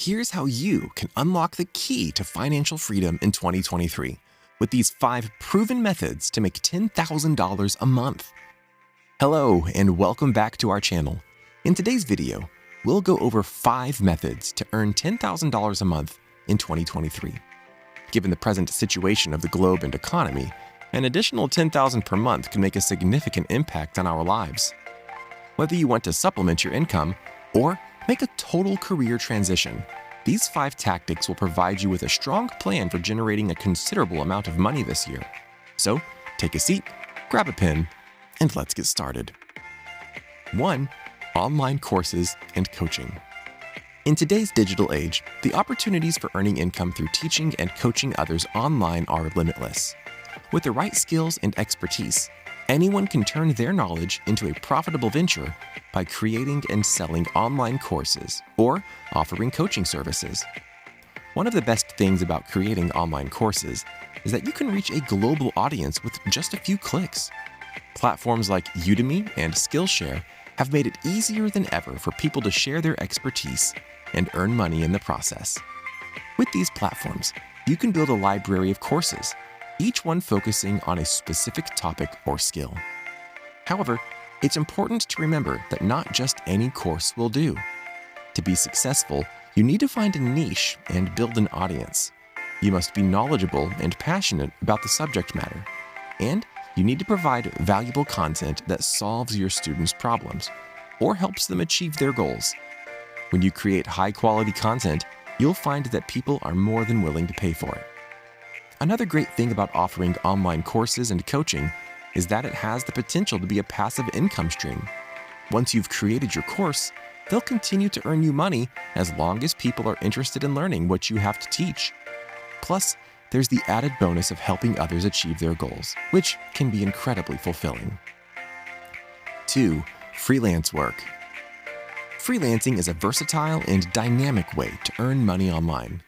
here's how you can unlock the key to financial freedom in 2023 with these 5 proven methods to make $10,000 a month. Hello, and welcome back to our channel. In today's video, we'll go over 5 methods to earn $10,000 a month in 2023. Given the present situation of the globe and economy, an additional $10,000 per month can make a significant impact on our lives. Whether you want to supplement your income or make a total career transition, these 5 tactics will provide you with a strong plan for generating a considerable amount of money this year. So, take a seat, grab a pen, and let's get started. 1. Online courses and coaching. In today's digital age, the opportunities for earning income through teaching and coaching others online are limitless. With the right skills and expertise, anyone can turn their knowledge into a profitable venture by creating and selling online courses or offering coaching services. One of the best things about creating online courses is that you can reach a global audience with just a few clicks. Platforms like Udemy and Skillshare have made it easier than ever for people to share their expertise and earn money in the process. With these platforms, you can build a library of courses, each one focusing on a specific topic or skill. However, it's important to remember that not just any course will do. To be successful, you need to find a niche and build an audience. You must be knowledgeable and passionate about the subject matter, and you need to provide valuable content that solves your students' problems or helps them achieve their goals. When you create high-quality content, you'll find that people are more than willing to pay for it. Another great thing about offering online courses and coaching is that it has the potential to be a passive income stream. Once you've created your course, they'll continue to earn you money as long as people are interested in learning what you have to teach. Plus, there's the added bonus of helping others achieve their goals, which can be incredibly fulfilling. 2. Freelance work. Freelancing is a versatile and dynamic way to earn money online.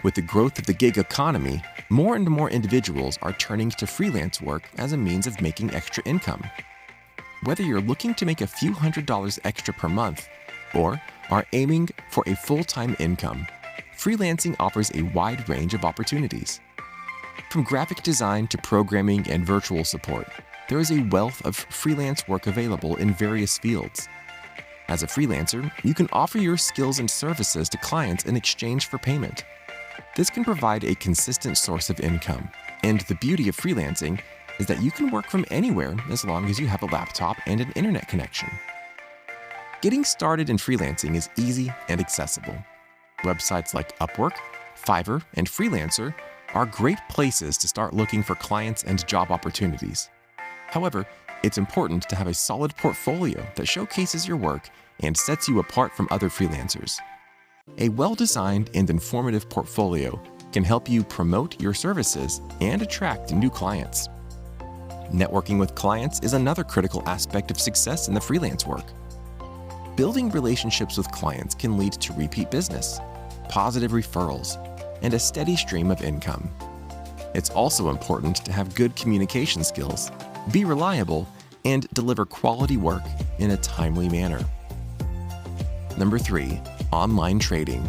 With the growth of the gig economy, more and more individuals are turning to freelance work as a means of making extra income. Whether you're looking to make a few $100s extra per month or are aiming for a full-time income, freelancing offers a wide range of opportunities. From graphic design to programming and virtual support, there is a wealth of freelance work available in various fields. As a freelancer, you can offer your skills and services to clients in exchange for payment. This can provide a consistent source of income, and the beauty of freelancing is that you can work from anywhere as long as you have a laptop and an internet connection. Getting started in freelancing is easy and accessible. Websites like Upwork, Fiverr, and Freelancer are great places to start looking for clients and job opportunities. However, it's important to have a solid portfolio that showcases your work and sets you apart from other freelancers. A well-designed and informative portfolio can help you promote your services and attract new clients. Networking with clients is another critical aspect of success in the freelance work. Building relationships with clients can lead to repeat business, positive referrals, and a steady stream of income. It's also important to have good communication skills, be reliable, and deliver quality work in a timely manner. Number 3. Online trading.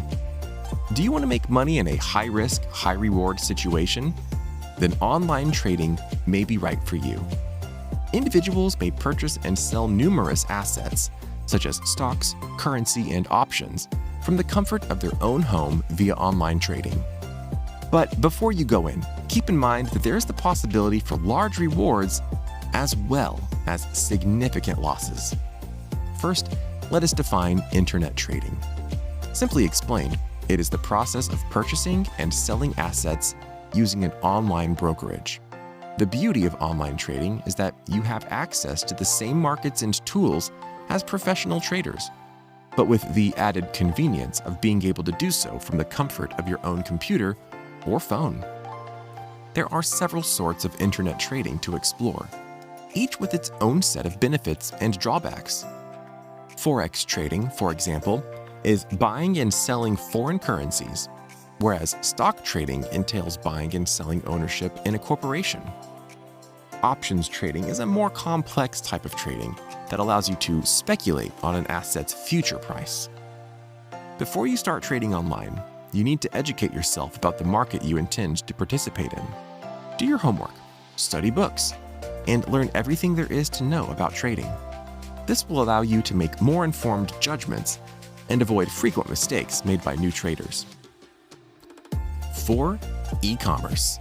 Do you want to make money in a high-risk, high-reward situation? Then online trading may be right for you. Individuals may purchase and sell numerous assets, such as stocks, currency, and options, from the comfort of their own home via online trading. But before you go in, keep in mind that there is the possibility for large rewards as well as significant losses. First, let us define internet trading. Simply explained, it is the process of purchasing and selling assets using an online brokerage. The beauty of online trading is that you have access to the same markets and tools as professional traders, but with the added convenience of being able to do so from the comfort of your own computer or phone. There are several sorts of internet trading to explore, each with its own set of benefits and drawbacks. Forex trading, for example, is buying and selling foreign currencies, whereas stock trading entails buying and selling ownership in a corporation. Options trading is a more complex type of trading that allows you to speculate on an asset's future price. Before you start trading online, you need to educate yourself about the market you intend to participate in. Do your homework, study books, and learn everything there is to know about trading. This will allow you to make more informed judgments and avoid frequent mistakes made by new traders. 4. E-commerce.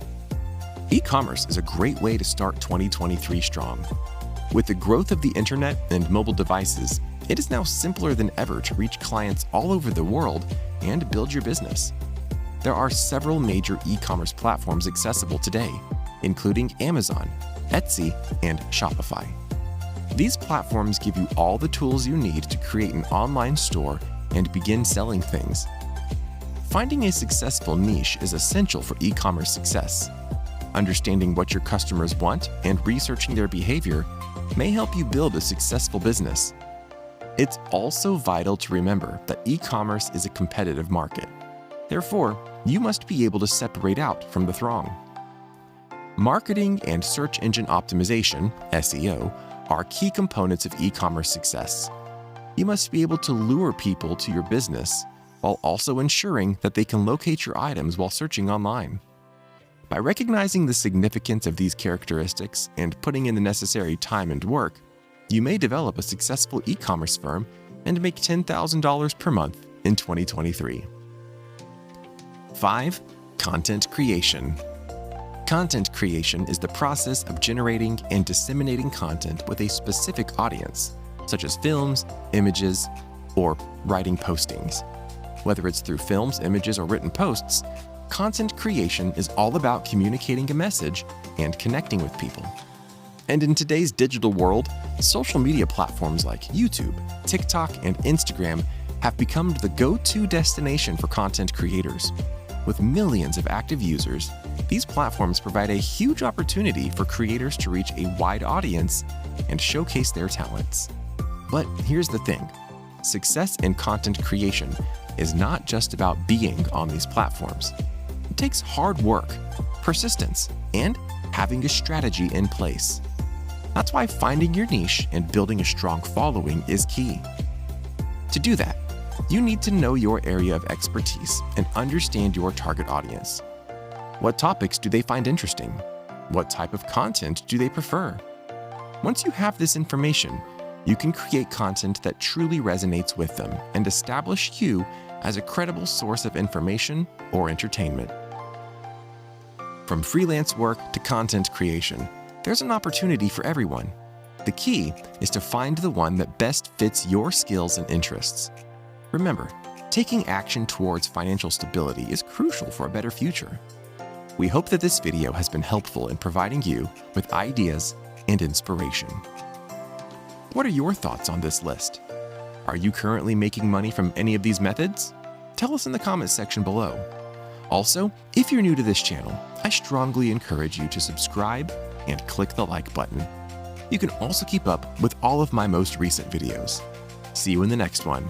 E-commerce is a great way to start 2023 strong. With the growth of the internet and mobile devices, it is now simpler than ever to reach clients all over the world and build your business. There are several major e-commerce platforms accessible today, including Amazon, Etsy, and Shopify. These platforms give you all the tools you need to create an online store and begin selling things. Finding a successful niche is essential for e-commerce success. Understanding what your customers want and researching their behavior may help you build a successful business. It's also vital to remember that e-commerce is a competitive market. Therefore, you must be able to separate out from the throng. Marketing and search engine optimization, SEO, are key components of e-commerce success. You must be able to lure people to your business while also ensuring that they can locate your items while searching online. By recognizing the significance of these characteristics and putting in the necessary time and work, you may develop a successful e-commerce firm and make $10,000 per month in 2023. 5. Content creation. Content creation is the process of generating and disseminating content with a specific audience, such as films, images, or writing postings. Whether it's through films, images, or written posts, content creation is all about communicating a message and connecting with people. And in today's digital world, social media platforms like YouTube, TikTok, and Instagram have become the go-to destination for content creators. With millions of active users, these platforms provide a huge opportunity for creators to reach a wide audience and showcase their talents. But here's the thing: success in content creation is not just about being on these platforms. It takes hard work, persistence, and having a strategy in place. That's why finding your niche and building a strong following is key. To do that, you need to know your area of expertise and understand your target audience. What topics do they find interesting? What type of content do they prefer? Once you have this information, you can create content that truly resonates with them and establish you as a credible source of information or entertainment. From freelance work to content creation, there's an opportunity for everyone. The key is to find the one that best fits your skills and interests. Remember, taking action towards financial stability is crucial for a better future. We hope that this video has been helpful in providing you with ideas and inspiration. What are your thoughts on this list? Are you currently making money from any of these methods? Tell us in the comments section below. Also, if you're new to this channel, I strongly encourage you to subscribe and click the like button. You can also keep up with all of my most recent videos. See you in the next one.